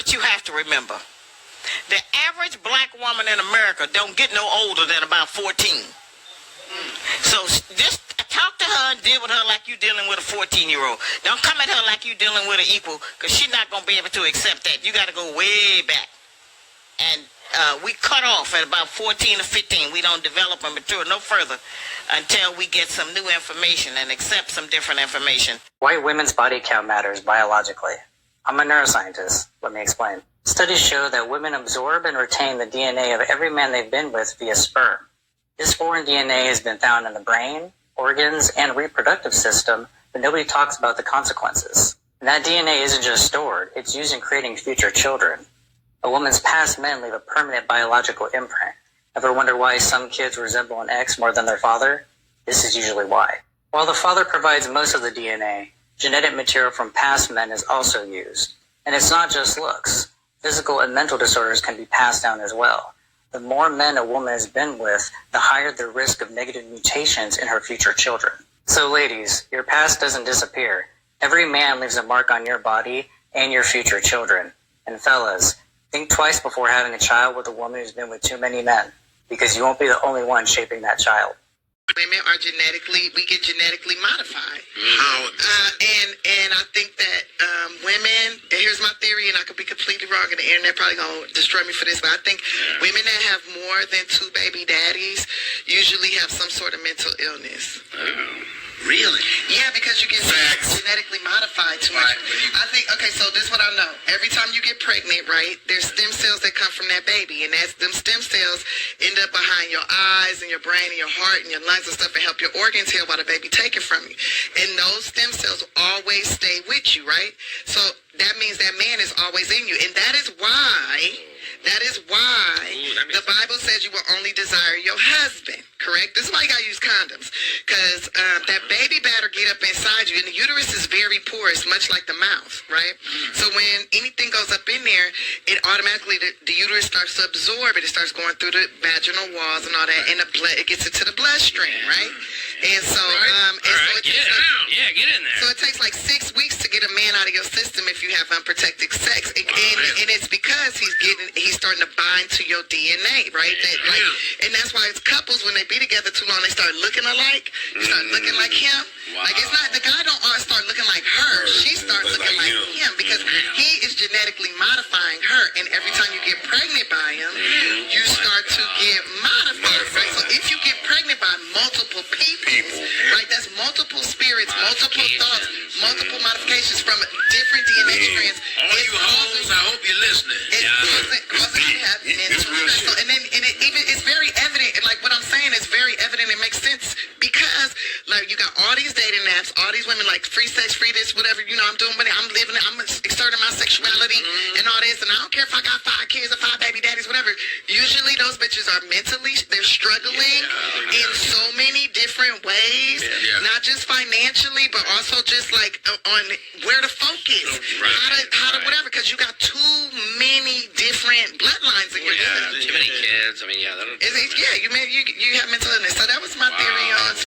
what you have to remember. The average black woman in America don't get no older than about 14. So just talk to her and deal with her like you dealing with a 14-year-old. Don't come at her like you dealing with an equal, because she's not going to be able to accept that. You got to go way back. And we cut off at about 14 or 15. We don't develop and mature no further until we get some new information and accept some different information. White women's body count matters biologically. I'm a neuroscientist. Let me explain. Studies show that women absorb and retain the DNA of every man they've been with via sperm. This foreign DNA has been found in the brain, organs, and reproductive system, but nobody talks about the consequences. And that DNA isn't just stored, it's used in creating future children. A woman's past men leave a permanent biological imprint. Ever wonder why some kids resemble an ex more than their father? This is usually why. While the father provides most of the DNA, genetic material from past men is also used. And it's not just looks. Physical and mental disorders can be passed down as well. The more men a woman has been with, the higher the risk of negative mutations in her future children. So ladies, your past doesn't disappear. Every man leaves a mark on your body and your future children. And fellas, think twice before having a child with a woman who's been with too many men, because you won't be the only one shaping that child. Women are we get genetically modified. And I think that women, and here's my theory, and I could be completely wrong, and the internet probably going to destroy me for this, but I think women that have more than 2 baby daddies usually have some sort of mental illness. Really? Yeah, because you get genetically modified too much. I think, okay, so this is what I know. Every time you get pregnant, right, there's stem cells that come from that baby, and them stem cells end up behind your eyes and your brain and your heart and your lungs and stuff and help your organs heal while the baby take it from you. And those stem cells always stay with you, right? So that means that man is always in you. And that is why the Bible says you will only desire your husband, correct? This is why you got to use condoms. Because that baby better get up inside you. And the uterus is very porous, much like the mouth, right? So when anything goes up in there, it automatically, the uterus starts to absorb it. It starts going through the vaginal walls and all that. And it gets into the bloodstream, right? And so, get in there. So it takes like 6 weeks to get a man out of your system if you have unprotected sex. And it's because he's starting to bind to your DNA, right? And that's why it's couples, when they be together too long, they start looking alike. You start looking like him. Wow. Like, it's not, the guy don't start looking like her. She starts looking like him because he is genetically modifying her. And every time you get pregnant by him, you start to get modified, right? So if you get pregnant by multiple people, right, that's multiple spirits, multiple thoughts, multiple modifications from different DNA strands. All you hoes, I hope you're listening. It's very evident, and like what I'm saying is very evident. It makes sense because, like, you got all these dating apps, all these women like free sex, free this, whatever. You know, I'm doing, but I'm living it. I'm exerting my sexuality and all this, and I don't care if I got 5 kids or 5 baby daddies, whatever. Usually, those bitches are mentally, they're struggling in so many different ways, not just financially, but also just like on where to focus, how to whatever, because you got too many different bloodlines in your blood. Too many kids. I mean, you have mental illness. So that was my theory on